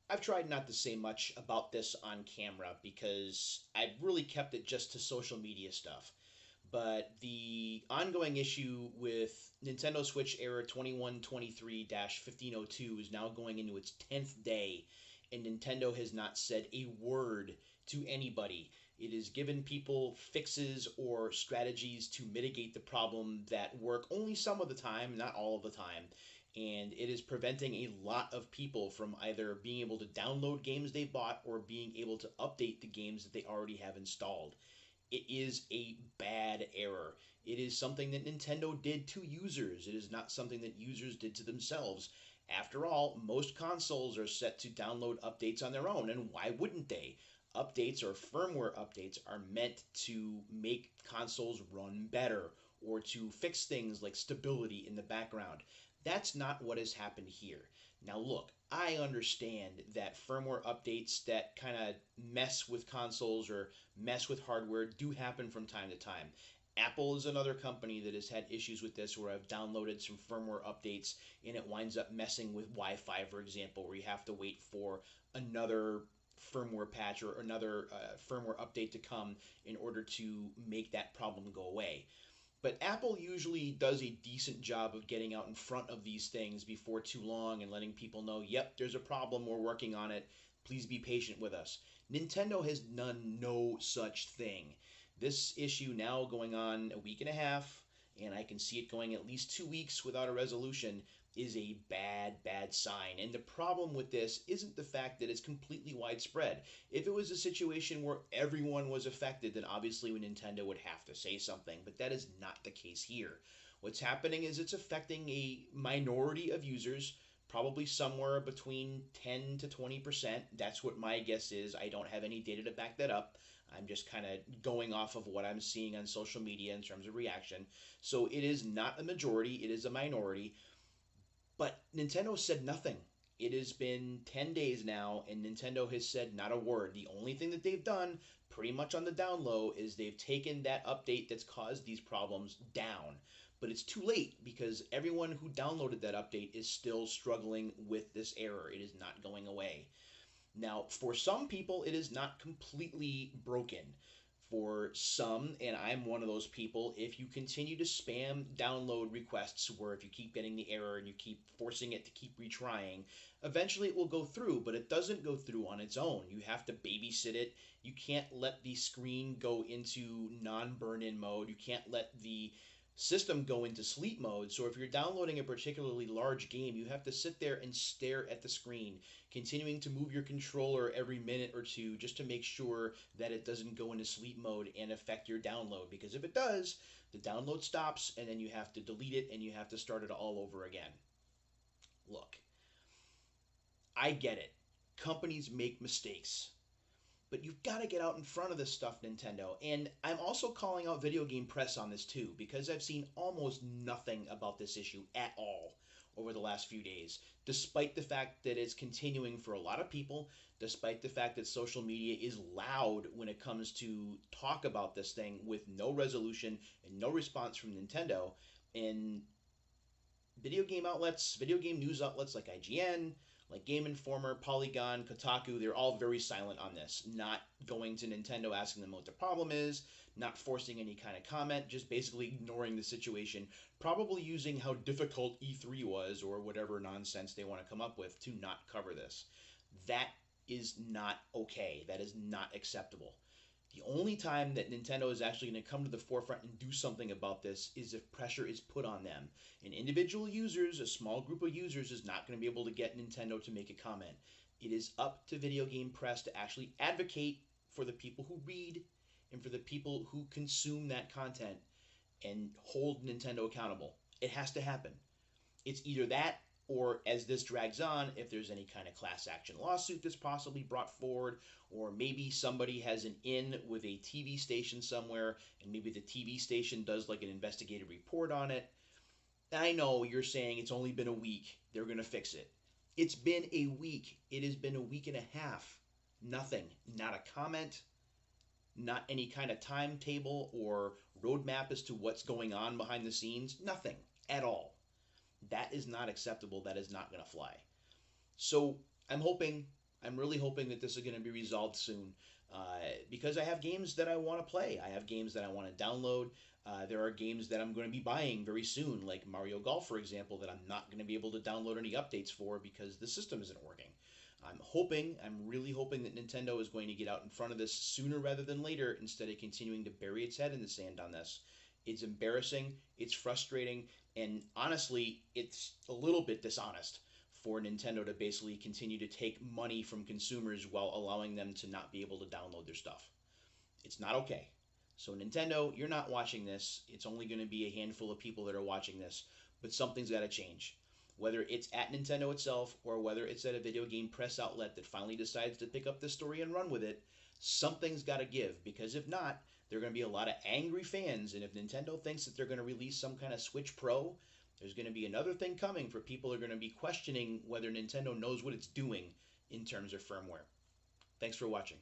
I've tried not to say much about this on camera because I've really kept it just to social media stuff. But the ongoing issue with Nintendo Switch Era 2123 1502 is now going into its 10th day, and Nintendo has not said a word to anybody. It has given people fixes or strategies to mitigate the problem that work only some of the time, not all of the time, and it is preventing a lot of people from either being able to download games they bought or being able to update the games that they already have installed. It is a bad error. It is something that Nintendo did to users. It is not something that users did to themselves. After all, most consoles are set to download updates on their own, and why wouldn't they? Updates or firmware updates are meant to make consoles run better or to fix things like stability in the background. That's not what has happened here. Now, look, I understand that firmware updates that kind of mess with consoles or mess with hardware do happen from time to time. Apple is another company that has had issues with this where I've downloaded some firmware updates and it winds up messing with Wi Fi, for example, where you have to wait for another firmware patch or another firmware update to come in order to make that problem go away. But Apple usually does a decent job of getting out in front of these things before too long and letting people know, yep, there's a problem, we're working on it, please be patient with us. Nintendo has done no such thing. This issue now going on a week and a half, and I can see it going at least 2 weeks without a resolution, is a bad, bad sign. And the problem with this isn't the fact that it's completely widespread. If it was a situation where everyone was affected, then obviously Nintendo would have to say something, but that is not the case here. What's happening is it's affecting a minority of users, probably somewhere between 10 to 20%. That's what my guess is. I don't have any data to back that up. I'm just kind of going off of what I'm seeing on social media in terms of reaction. So it is not a majority, it is a minority. But Nintendo said nothing. It has been 10 days now, and Nintendo has said not a word. The only thing that they've done, pretty much on the down low, is they've taken that update that's caused these problems down. But it's too late because everyone who downloaded that update is still struggling with this error. It is not going away. Now, for some people, it is not completely broken. For some, and I'm one of those people, if you continue to spam download requests where if you keep getting the error and you keep forcing it to keep retrying, eventually it will go through, but it doesn't go through on its own. You have to babysit it. You can't let the screen go into non burn in mode. You can't let the system go into sleep mode. So if you're downloading a particularly large game, you have to sit there and stare at the screen, continuing to move your controller every minute or two just to make sure that it doesn't go into sleep mode and affect your download. Because if it does, the download stops and then you have to delete it and you have to start it all over again. Look, I get it. Companies make mistakes. But you've got to get out in front of this stuff, Nintendo. And I'm also calling out Video Game Press on this too, because I've seen almost nothing about this issue at all over the last few days, despite the fact that it's continuing for a lot of people, despite the fact that social media is loud when it comes to talk about this thing with no resolution and no response from Nintendo. And video game outlets, video game news outlets like IGN, like Game Informer, Polygon, Kotaku, they're all very silent on this. Not going to Nintendo asking them what the problem is, not forcing any kind of comment, just basically ignoring the situation, probably using how difficult E3 was or whatever nonsense they want to come up with to not cover this. That is not okay. That is not acceptable. The only time that Nintendo is actually going to come to the forefront and do something about this is if pressure is put on them. And individual users, a small group of users, is not going to be able to get Nintendo to make a comment. It is up to Video Game Press to actually advocate for the people who read and for the people who consume that content and hold Nintendo accountable. It has to happen. It's either that or as this drags on, if there's any kind of class action lawsuit that's possibly brought forward, or maybe somebody has an in with a TV station somewhere, and maybe the TV station does like an investigative report on it. I know you're saying it's only been a week, they're going to fix it. It's been a week. It has been a week and a half. Nothing. Not a comment, not any kind of timetable or roadmap as to what's going on behind the scenes. Nothing at all. That is not acceptable. That is not going to fly. So I'm hoping, I'm really hoping that this is going to be resolved soon, because I have games that I want to play. I have games that I want to download. There are games that I'm going to be buying very soon, like Mario Golf, for example, that I'm not going to be able to download any updates for because the system isn't working. I'm really hoping that Nintendo is going to get out in front of this sooner rather than later instead of continuing to bury its head in the sand on this. It's embarrassing, it's frustrating, and honestly, it's a little bit dishonest for Nintendo to basically continue to take money from consumers while allowing them to not be able to download their stuff. It's not okay. So, Nintendo, you're not watching this. It's only going to be a handful of people that are watching this, but something's got to change. Whether it's at Nintendo itself or whether it's at a video game press outlet that finally decides to pick up this story and run with it, something's got to give, because if not, there are going to be a lot of angry fans. And if Nintendo thinks that they're going to release some kind of Switch Pro, there's going to be another thing coming for people who are going to be questioning whether Nintendo knows what it's doing in terms of firmware. Thanks for watching.